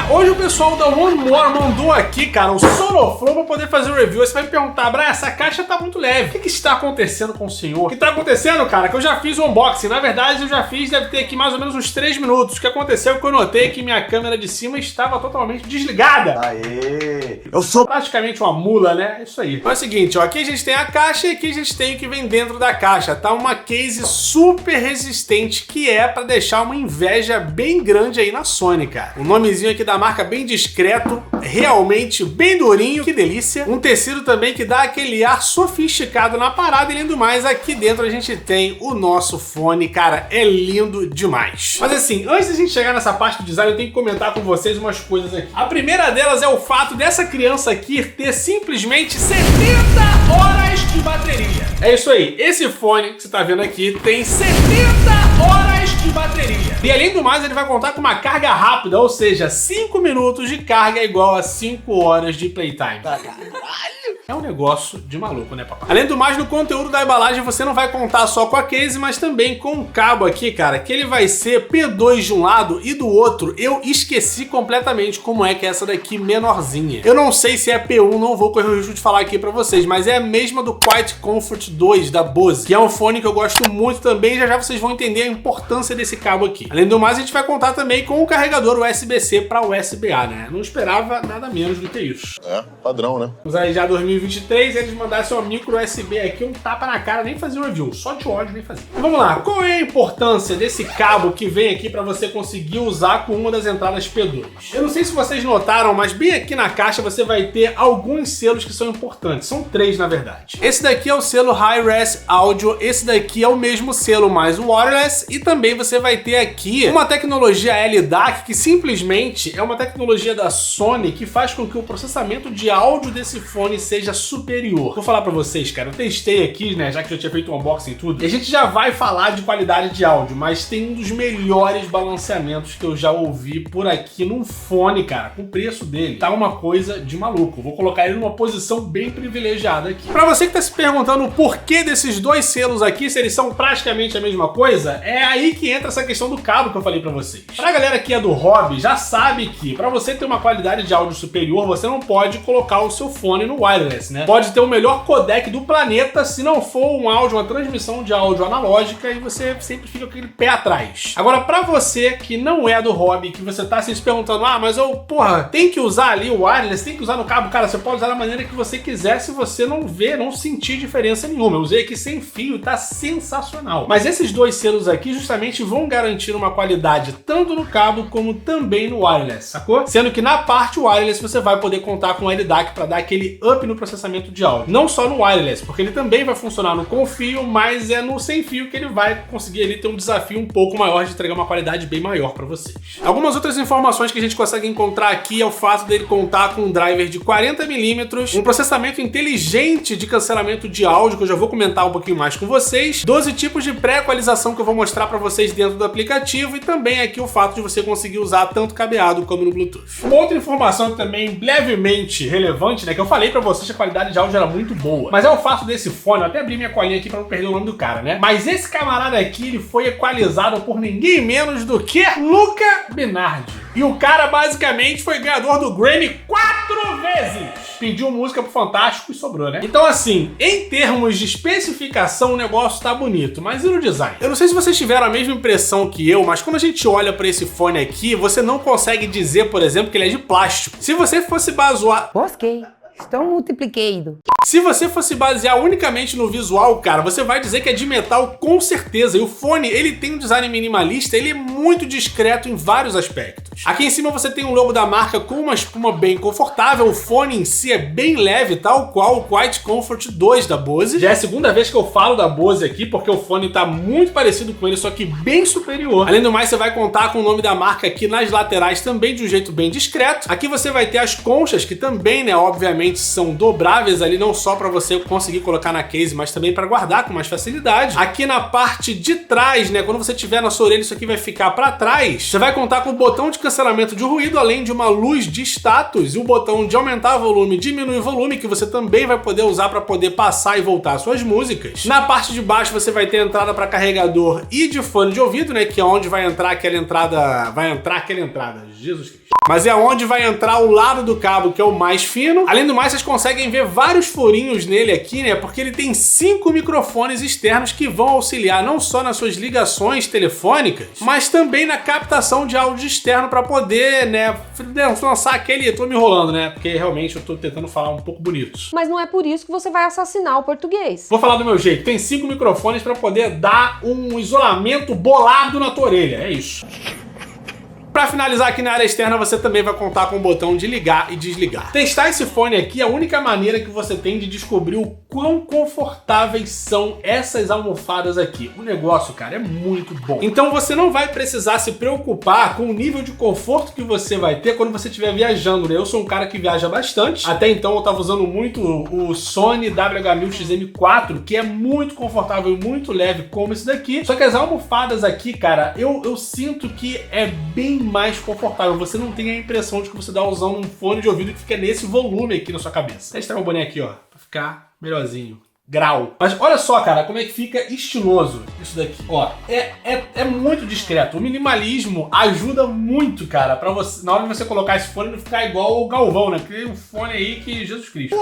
Hoje o pessoal da One More mandou aqui, cara, o Sonoflow pra poder fazer o review. Aí você vai me perguntar, Bra, essa caixa tá muito leve. O que está acontecendo com o senhor? O que tá acontecendo, cara, que eu já fiz o unboxing. Na verdade, eu já fiz, deve ter aqui mais ou menos uns 3 minutos. O que aconteceu é que eu notei que minha câmera de cima estava totalmente desligada. Aê! Eu sou praticamente uma mula, né? É isso aí. Mas é o seguinte, ó, aqui a gente tem a caixa e aqui a gente tem o que vem dentro da caixa. Tá uma case super resistente que é pra deixar uma inveja bem grande aí na Sony, cara. O nomezinho aqui da marca bem discreto, realmente bem durinho, que delícia. Um tecido também que dá aquele ar sofisticado na parada e além do mais, aqui dentro a gente tem o nosso fone, cara, é lindo demais. Mas assim, antes da gente chegar nessa parte do design, eu tenho que comentar com vocês umas coisas aqui. A primeira delas é o fato dessa criança aqui ter simplesmente 70 horas de bateria. É isso aí, esse fone que você tá vendo aqui tem 70 horas de bateria. E além do mais, ele vai contar com uma carga rápida, ou seja, 5 minutos de carga é igual a 5 horas de playtime. É um negócio de maluco, né, papai? Além do mais, no conteúdo da embalagem você não vai contar só com a case, mas também com o cabo aqui, cara, que ele vai ser P2 de um lado e do outro. Eu esqueci completamente como é que é essa daqui menorzinha. Eu não sei se é P1, não vou correr o risco de falar aqui pra vocês, mas é a mesma do Quiet Comfort 2 da Bose, que é um fone que eu gosto muito também, já já vocês vão entender a importância desse cabo aqui. Além do mais, a gente vai contar também com o carregador USB-C para USB-A, né? Não esperava nada menos do que isso. É, padrão, né? Vamos aí já 2023, eles mandassem uma micro USB aqui, um tapa na cara, nem fazer um review, só de ódio nem fazer. Então, vamos lá, qual é a importância desse cabo que vem aqui para você conseguir usar com uma das entradas P2? Eu não sei se vocês notaram, mas bem aqui na caixa você vai ter alguns selos que são importantes, são 3 na verdade. Esse daqui é o selo Hi-Res Audio, esse daqui é o mesmo selo mais o wireless e também você vai ter aqui uma tecnologia LDAC que simplesmente é uma tecnologia da Sony que faz com que o processamento de áudio desse fone seja superior. Vou falar pra vocês, cara, eu testei aqui, né, já que eu tinha feito um unboxing e tudo, e a gente já vai falar de qualidade de áudio, mas tem um dos melhores balanceamentos que eu já ouvi por aqui num fone, cara, com o preço dele. Tá uma coisa de maluco. Vou colocar ele numa posição bem privilegiada aqui. Pra você que tá se perguntando o porquê desses dois selos aqui, se eles são praticamente a mesma coisa, é aí que entra essa questão do cabo que eu falei pra vocês. Pra galera que é do hobby, já sabe que pra você ter uma qualidade de áudio superior, você não pode colocar o seu fone no wireless, né? Pode ter o melhor codec do planeta, se não for um áudio, uma transmissão de áudio analógica, e você sempre fica com aquele pé atrás. Agora, pra você que não é do hobby, que você tá se perguntando, ah, mas eu, porra, tem que usar ali o wireless, tem que usar no cabo, cara, você pode usar da maneira que você quiser, se você não ver, não sentir diferença nenhuma. Eu usei aqui sem fio, tá sensacional. Mas esses dois selos aqui justamente vão garantir uma qualidade tanto no cabo como também no wireless, sacou? Sendo que na parte wireless você vai poder contar com o LDAC para dar aquele up no processamento de áudio. Não só no wireless, porque ele também vai funcionar no com fio, mas é no sem fio que ele vai conseguir ali ter um desafio um pouco maior de entregar uma qualidade bem maior para vocês. Algumas outras informações que a gente consegue encontrar aqui é o fato dele contar com um driver de 40mm, um processamento inteligente de cancelamento de áudio, que eu já vou comentar um pouquinho mais com vocês, 12 tipos de pré-equalização que eu vou mostrar para vocês dentro do aplicativo e também aqui o fato de você conseguir usar tanto cabeado como no Bluetooth. Uma outra informação também levemente relevante, né, que eu falei para vocês que a qualidade de áudio era muito boa, mas é o fato desse fone, eu até abri minha colinha aqui para não perder o nome do cara, né, mas esse camarada aqui, ele foi equalizado por ninguém menos do que Luca Benardi. E o cara basicamente foi ganhador do Grammy 4 vezes. Pediu música pro Fantástico e sobrou, né? Então assim, em termos de especificação o negócio tá bonito, mas e no design? Eu não sei se vocês tiveram a mesma impressão que eu, mas quando a gente olha pra esse fone aqui, você não consegue dizer, por exemplo, que ele é de plástico. Se você fosse basear... Mosquei. Estou multipliquei. Se você fosse basear unicamente no visual, cara, você vai dizer que é de metal com certeza. E o fone, ele tem um design minimalista, ele é muito discreto em vários aspectos. Aqui em cima você tem um logo da marca com uma espuma bem confortável. O fone em si é bem leve, tal qual o Quiet Comfort 2 da Bose. Já é a segunda vez que eu falo da Bose aqui, porque o fone tá muito parecido com ele, só que bem superior. Além do mais, você vai contar com o nome da marca aqui nas laterais também de um jeito bem discreto. Aqui você vai ter as conchas, que também, né, obviamente, realmente são dobráveis ali, não só para você conseguir colocar na case, mas também para guardar com mais facilidade. Aqui na parte de trás, né, quando você tiver na sua orelha, isso aqui vai ficar para trás. Você vai contar com o botão de cancelamento de ruído, além de uma luz de status e o botão de aumentar volume, diminuir volume, que você também vai poder usar para poder passar e voltar suas músicas. Na parte de baixo você vai ter entrada para carregador e de fone de ouvido, né, que é onde vai entrar aquela entrada, Jesus Cristo. Mas é onde vai entrar o lado do cabo, que é o mais fino. Além do mais, vocês conseguem ver vários furinhos nele aqui, né? Porque ele tem 5 microfones externos que vão auxiliar não só nas suas ligações telefônicas, mas também na captação de áudio externo para poder, né, lançar aquele... Eu tô me enrolando, né? Porque realmente eu tô tentando falar um pouco bonito. Mas não é por isso que você vai assassinar o português. Vou falar do meu jeito. Tem 5 microfones para poder dar um isolamento bolado na tua orelha. É isso. Para finalizar aqui na área externa, você também vai contar com o botão de ligar e desligar. Testar esse fone aqui é a única maneira que você tem de descobrir o quão confortáveis são essas almofadas aqui. O negócio, cara, é muito bom. Então você não vai precisar se preocupar com o nível de conforto que você vai ter quando você estiver viajando, né? Eu sou um cara que viaja bastante. Até então eu tava usando muito o Sony WH-1000XM4, que é muito confortável e muito leve como esse daqui. Só que as almofadas aqui, cara, eu sinto que é bem mais confortável. Você não tem a impressão de que você está usando um fone de ouvido que fica nesse volume aqui na sua cabeça. Deixa eu tirar meu boné aqui, ó, pra ficar melhorzinho. Grau. Mas olha só, cara, como é que fica estiloso isso daqui. Ó, é muito discreto. O minimalismo ajuda muito, cara, pra você, na hora de você colocar esse fone, não ficar igual o Galvão, né? Porque tem um fone aí que Jesus Cristo.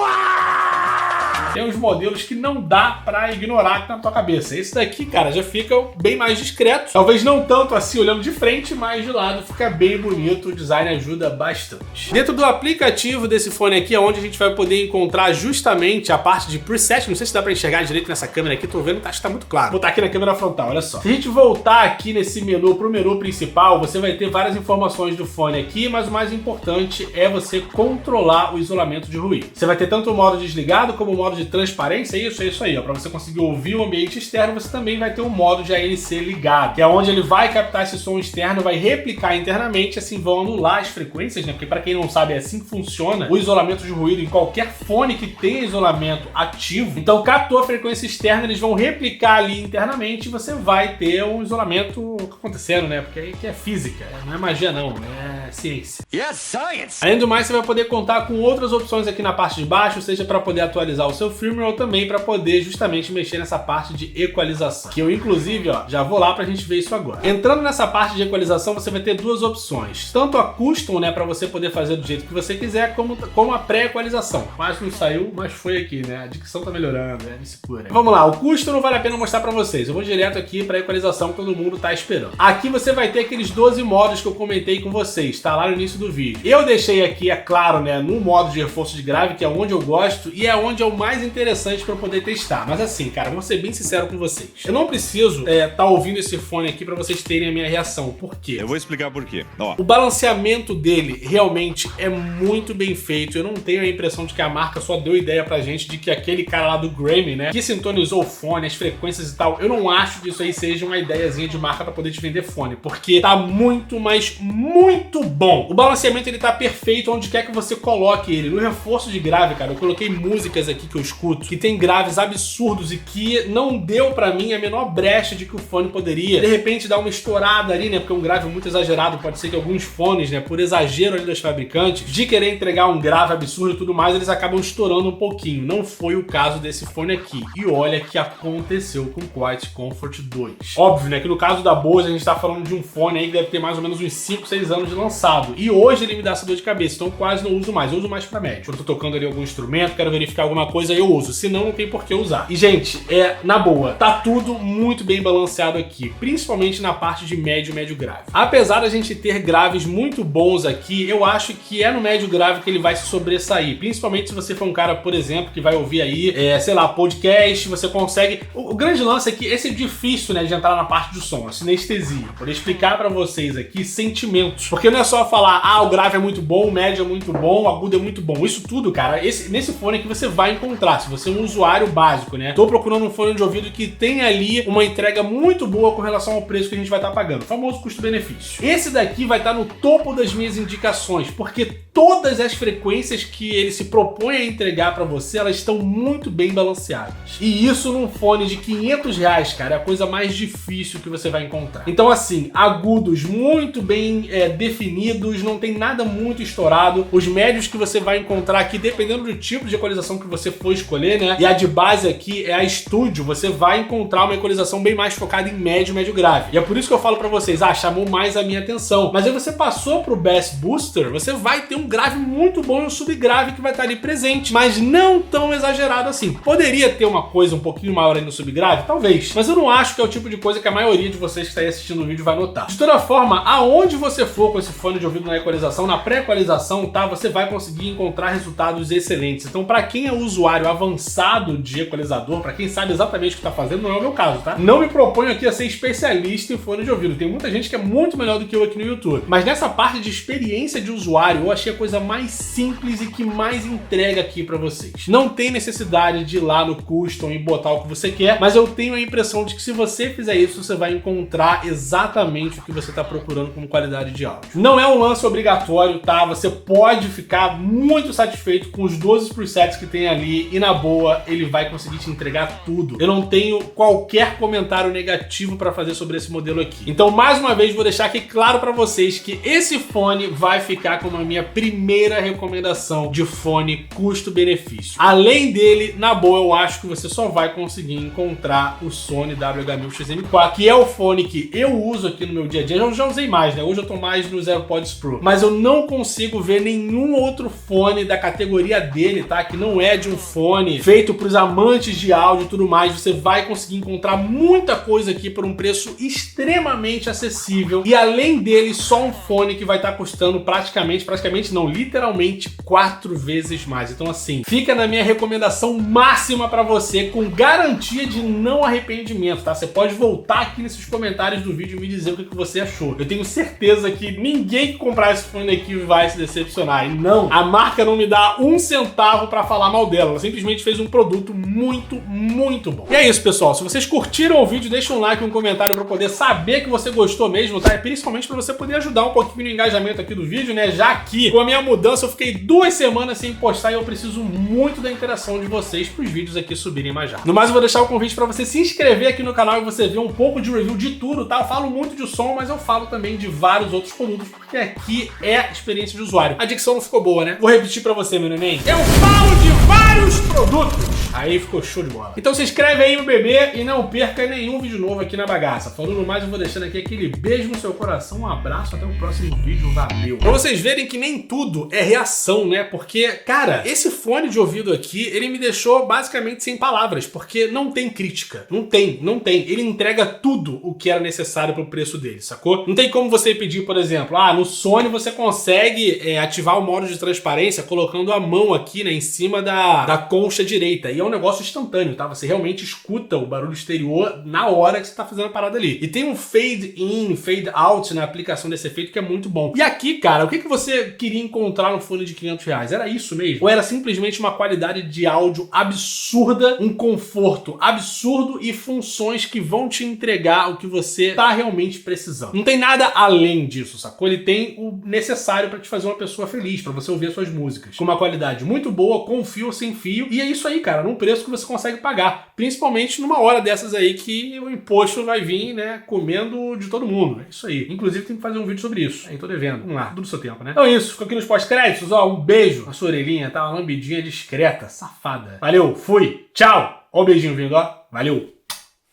Tem uns modelos que não dá pra ignorar aqui na tua cabeça. Esse daqui, cara, já fica bem mais discreto. Talvez não tanto assim olhando de frente, mas de lado fica bem bonito. O design ajuda bastante. Dentro do aplicativo desse fone aqui é onde a gente vai poder encontrar justamente a parte de preset. Não sei se dá pra enxergar direito nessa câmera aqui. Tô vendo, acho que tá muito claro. Vou botar aqui na câmera frontal, olha só. Se a gente voltar aqui nesse menu pro menu principal, você vai ter várias informações do fone aqui, mas o mais importante é você controlar o isolamento de ruído. Você vai ter tanto o modo desligado como o modo de transparência, é isso aí, ó. Pra você conseguir ouvir o ambiente externo, você também vai ter um modo de ANC ligado, que é onde ele vai captar esse som externo, vai replicar internamente, assim vão anular as frequências, né? Porque pra quem não sabe, é assim que funciona o isolamento de ruído em qualquer fone que tenha isolamento ativo. Então, captou a frequência externa, eles vão replicar ali internamente e você vai ter um isolamento acontecendo, né? Porque aí que é física, não é magia não, é ciência. Yes, science! Além do mais, você vai poder contar com outras opções aqui na parte de baixo, seja para poder atualizar o seu firmware ou também para poder justamente mexer nessa parte de equalização. Que eu, inclusive, ó, já vou lá pra gente ver isso agora. Entrando nessa parte de equalização, você vai ter duas opções. Tanto a custom, né, para você poder fazer do jeito que você quiser, como a pré-equalização. Quase não saiu, mas foi aqui, né? A dicção tá melhorando, né? Me segura. Vamos lá, o custom não vale a pena mostrar para vocês. Eu vou direto aqui para equalização que todo mundo tá esperando. Aqui você vai ter aqueles 12 modos que eu comentei com vocês, tá lá no início do vídeo. Eu deixei aqui, é claro, né, no modo de reforço de grave, que é onde eu gosto e é onde é o mais interessante para eu poder testar. Mas assim, cara, vou ser bem sincero com vocês. Eu não preciso tá ouvindo esse fone aqui para vocês terem a minha reação. Por quê? Eu vou explicar por quê. Ó. O balanceamento dele realmente é muito bem feito. Eu não tenho a impressão de que a marca só deu ideia pra gente de que aquele cara lá do Grammy, né, que sintonizou o fone, as frequências e tal, eu não acho que isso aí seja uma ideiazinha de marca pra poder te vender fone, porque tá muito, mas muito bom. O balanceamento, ele tá perfeito onde quer que você coloque ele. No reforço de grave, cara, eu coloquei músicas aqui que eu escuto, que tem graves absurdos e que não deu pra mim a menor brecha de que o fone poderia, de repente, dar uma estourada ali, né, porque um grave muito exagerado, pode ser que alguns fones, né, por exagero ali dos fabricantes, de querer entregar um grave absurdo e tudo mais, eles acabam estourando um pouquinho. Não foi o caso desse fone aqui. E olha que aconteceu com o Quiet Comfort 2. Óbvio, né, que no caso da Bose a gente tá falando de um fone aí que deve ter mais ou menos uns 5, 6 anos de lançado. E hoje ele me dá essa dor de cabeça, então quase não uso mais. Eu uso mais pra médio. Quando eu tô tocando ali algum instrumento, quero verificar alguma coisa, eu uso. Senão, não tem por que usar. E, gente, na boa, tá tudo muito bem balanceado aqui, principalmente na parte de médio e médio grave. Apesar da gente ter graves muito bons aqui, eu acho que é no médio grave que ele vai se sobressair, principalmente se você for um cara, por exemplo, que vai ouvir aí, sei lá, podcast, você consegue... O grande lance é que esse é difícil, né, de entrar na parte do som, a sinestesia, poder explicar pra vocês aqui sentimentos, porque não é é só falar, ah, o grave é muito bom, o médio é muito bom, o agudo é muito bom. Isso tudo, cara, nesse fone aqui você vai encontrar, se você é um usuário básico, né? Tô procurando um fone de ouvido que tem ali uma entrega muito boa com relação ao preço que a gente vai estar pagando. O famoso custo-benefício. Esse daqui vai estar no topo das minhas indicações, porque todas as frequências que ele se propõe a entregar para você, elas estão muito bem balanceadas. E isso num fone de R$500, cara, é a coisa mais difícil que você vai encontrar. Então assim, agudos muito bem definidos, não tem nada muito estourado. Os médios que você vai encontrar aqui, dependendo do tipo de equalização que você for escolher, né? E a de base aqui é a Studio, você vai encontrar uma equalização bem mais focada em médio grave. E é por isso que eu falo para vocês, chamou mais a minha atenção. Mas aí você passou pro Bass Booster, você vai ter um grave muito bom e um subgrave que vai estar ali presente, mas não tão exagerado assim. Poderia ter uma coisa um pouquinho maior aí no subgrave? Talvez. Mas eu não acho que é o tipo de coisa que a maioria de vocês que está aí assistindo o vídeo vai notar. De toda forma, aonde você for com esse fone de ouvido na equalização, na pré-equalização, tá? Você vai conseguir encontrar resultados excelentes. Então, para quem é usuário avançado de equalizador, para quem sabe exatamente o que está fazendo, não é o meu caso, tá? Não me proponho aqui a ser especialista em fone de ouvido. Tem muita gente que é muito melhor do que eu aqui no YouTube. Mas nessa parte de experiência de usuário, eu achei a coisa mais simples e que mais entrega aqui para vocês. Não tem necessidade de ir lá no custom e botar o que você quer, mas eu tenho a impressão de que se você fizer isso, você vai encontrar exatamente o que você está procurando como qualidade de áudio. Não é um lance obrigatório, tá? Você pode ficar muito satisfeito com os 12 presets que tem ali e na boa, ele vai conseguir te entregar tudo. Eu não tenho qualquer comentário negativo para fazer sobre esse modelo aqui. Então, mais uma vez, vou deixar aqui claro para vocês que esse fone vai ficar como a minha primeira recomendação de fone custo-benefício. Além dele, na boa, eu acho que você só vai conseguir encontrar o Sony WH-1000XM4, que é o fone que eu uso aqui no meu dia a dia. Eu já usei mais, né? Hoje eu tô mais nos AirPods Pro. Mas eu não consigo ver nenhum outro fone da categoria dele, tá? Que não é de um fone feito para os amantes de áudio e tudo mais. Você vai conseguir encontrar muita coisa aqui por um preço extremamente acessível. E além dele, só um fone que vai estar custando praticamente não, literalmente 4 vezes mais. Então assim, fica na minha recomendação máxima para você, com garantia de não arrependimento, tá? Você pode voltar aqui nesses comentários do vídeo e me dizer o que você achou. Eu tenho certeza que ninguém que comprar esse fone aqui vai se decepcionar. E não, a marca não me dá um centavo para falar mal dela. Ela simplesmente fez um produto muito bom. E é isso, pessoal. Se vocês curtiram o vídeo, deixa um like e um comentário para poder saber que você gostou mesmo, tá? É principalmente para você poder ajudar um pouquinho no engajamento aqui do vídeo, né? Já que com a minha mudança eu fiquei 2 semanas sem postar e eu preciso muito da interação de vocês para os vídeos aqui subirem mais rápido. No mais, eu vou deixar o convite para você se inscrever aqui no canal e você ver um pouco de review de tudo, tá? Eu falo muito de som, mas eu falo também de vários outros produtos, porque aqui é experiência de usuário. A dicção não ficou boa, né? Vou repetir para você, meu neném. Eu falo de vários produtos. Aí ficou show de bola. Então se inscreve aí, meu bebê, e não perca nenhum vídeo novo aqui na bagaça. Falando mais, eu vou deixando aqui aquele beijo no seu coração, um abraço, até o próximo vídeo, valeu. Pra vocês verem que nem tudo é reação, né? Porque, cara, esse fone de ouvido aqui, ele me deixou basicamente sem palavras, porque não tem crítica. Não tem. Ele entrega tudo o que era necessário pro preço dele, sacou? Não tem como você pedir, por exemplo, no Sony você consegue ativar o modo de transparência colocando a mão aqui, né, em cima da concha direita. E é um negócio instantâneo, tá? Você realmente escuta o barulho exterior na hora que você tá fazendo a parada ali. E tem um fade in, fade out na aplicação desse efeito que é muito bom. E aqui, cara, o que você queria encontrar no fone de R$500? Era isso mesmo? Ou era simplesmente uma qualidade de áudio absurda, um conforto absurdo e funções que vão te entregar o que você tá realmente precisando? Não tem nada além disso, sacou? Ele tem o necessário pra te fazer uma pessoa feliz, pra você ouvir suas músicas. Com uma qualidade muito boa, com fio ou sem fio. E é isso aí, cara, num preço que você consegue pagar. Principalmente numa hora dessas aí que o imposto vai vir, né, comendo de todo mundo. É isso aí. Inclusive tem que fazer um vídeo sobre isso. Aí tô devendo. Vamos lá, tudo no seu tempo, né? Então é isso. Fico aqui nos pós-créditos, ó. Um beijo na sua orelhinha, tá? Uma lambidinha discreta, safada. Valeu, fui, tchau. Ó o beijinho vindo, ó. Valeu.